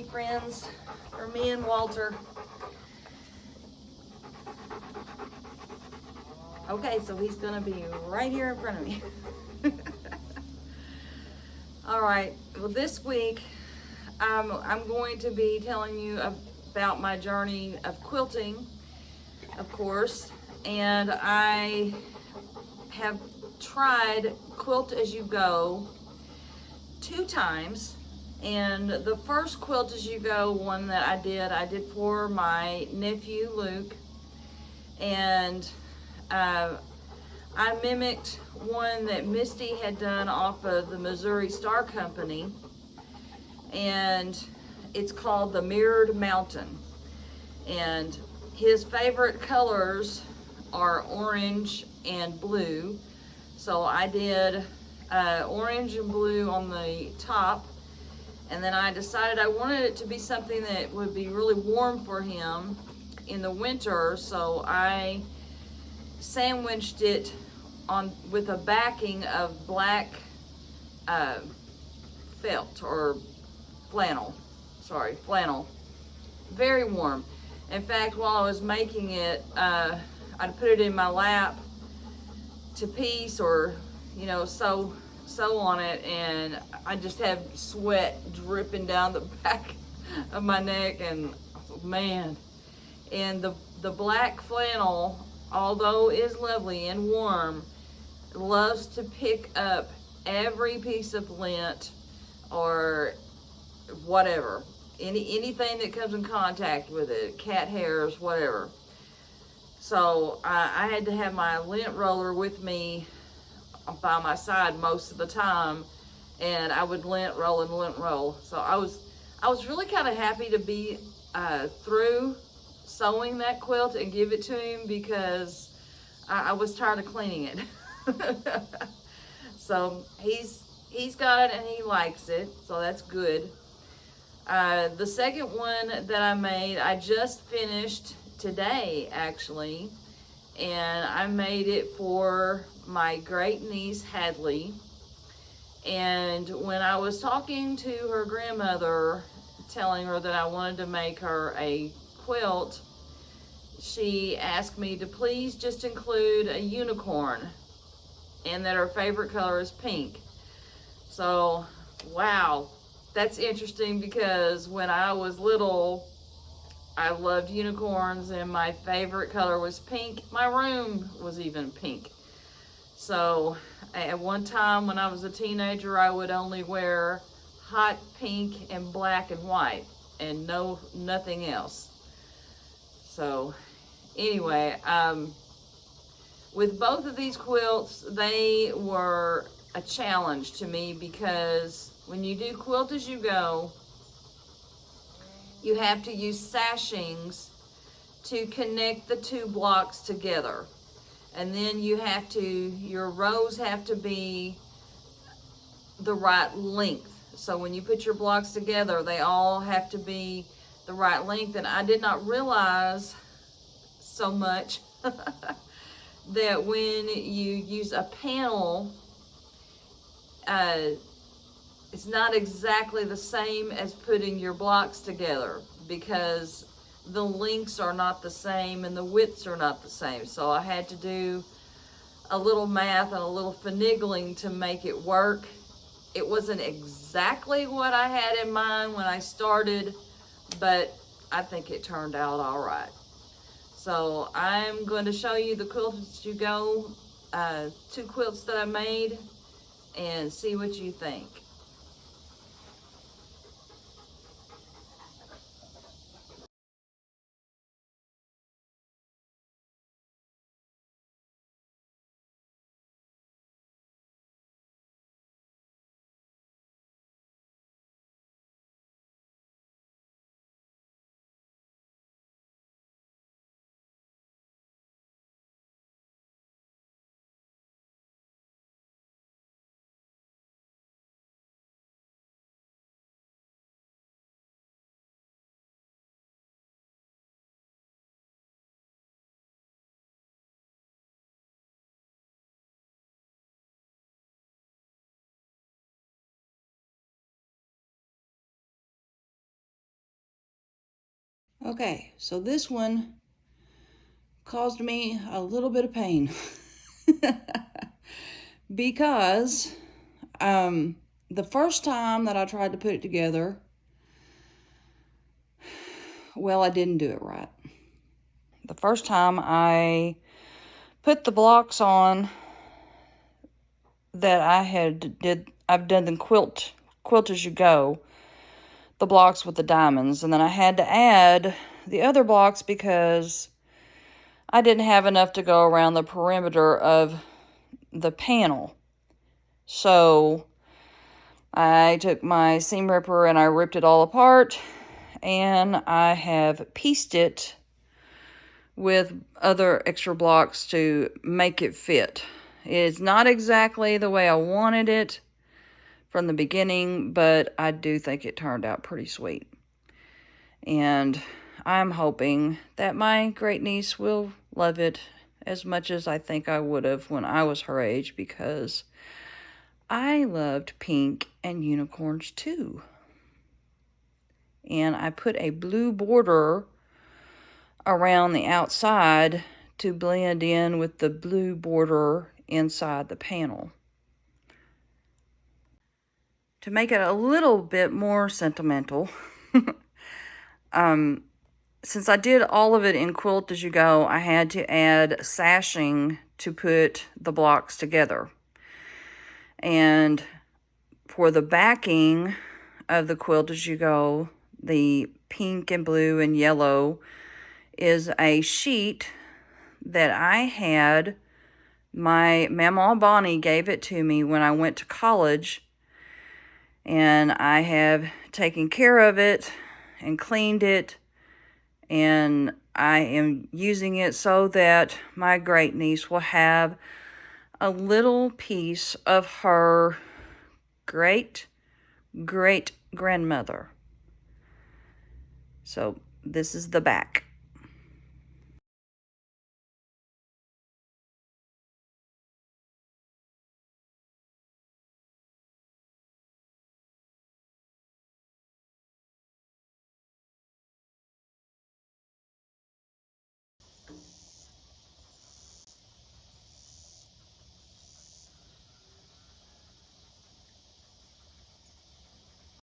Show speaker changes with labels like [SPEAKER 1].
[SPEAKER 1] friends, for me and Walter. Okay, so he's gonna be right here in front of me. All right, well this week I'm going to be telling you about my journey of quilting, of course, and I have tried Quilt-as-you-go 2 times. And the first Quilt-as-you-go one that I did for my nephew Luke, and I mimicked one that Misty had done off of the Missouri Star Company, and it's called the Mirrored Mountain. And his favorite colors are orange and blue, so I did orange and blue on the top, and then I decided I wanted it to be something that would be really warm for him in the winter, so I sandwiched it on with a backing of black felt or flannel. Very warm. In fact, while I was making it, I'd put it in my lap to piece or, you know, sew on it, and I just have sweat dripping down the back of my neck, and man, and the black flannel, although is lovely and warm, loves to pick up every piece of lint or whatever, anything that comes in contact with it, cat hairs, whatever. So I had to have my lint roller with me by my side most of the time, and I would lint roll. So I was really kind of happy to be through sewing that quilt and give it to him, because I was tired of cleaning it. So he's got it and he likes it, so that's good. The second one that I made, I just finished today actually, and I made it for my great niece Hadley. And when I was talking to her grandmother, telling her that I wanted to make her a quilt, she asked me to please just include a unicorn, and that her favorite color is pink. So, wow, that's interesting, because when I was little, I loved unicorns and my favorite color was pink. My room was even pink. So at one time when I was a teenager, I would only wear hot pink and black and white and nothing else. So anyway, with both of these quilts, they were a challenge to me, because when you do Quilt-as-you-go, you have to use sashings to connect the 2 blocks together. And then your rows have to be the right length. So when you put your blocks together, they all have to be the right length. And I did not realize so much that when you use a panel, it's not exactly the same as putting your blocks together, because the lengths are not the same and the widths are not the same. So I had to do a little math and a little finagling to make it work. It wasn't exactly what I had in mind when I started, but I think it turned out all right. So I'm going to show you the Quilt-as-you-go 2 quilts that I made, and see what you think. Okay, so this one caused me a little bit of pain because the first time that I tried to put it together, well, I didn't do it right. The first time I put the blocks on that I've done the quilt-as-you-go, the blocks with the diamonds, and then I had to add the other blocks because I didn't have enough to go around the perimeter of the panel. So I took my seam ripper and I ripped it all apart, and I have pieced it with other extra blocks to make it fit. It's not exactly the way I wanted it from the beginning, but I do think it turned out pretty sweet. And I'm hoping that my great niece will love it as much as I think I would have when I was her age, because I loved pink and unicorns too. And I put a blue border around the outside to blend in with the blue border inside the panel. To make it a little bit more sentimental, since I did all of it in quilt-as-you-go, I had to add sashing to put the blocks together. And for the backing of the quilt-as-you-go, the pink and blue and yellow is a sheet that I had. My Mama Bonnie gave it to me when I went to college, and I have taken care of it and cleaned it, and I am using it so that my great niece will have a little piece of her great grandmother. So this is the back.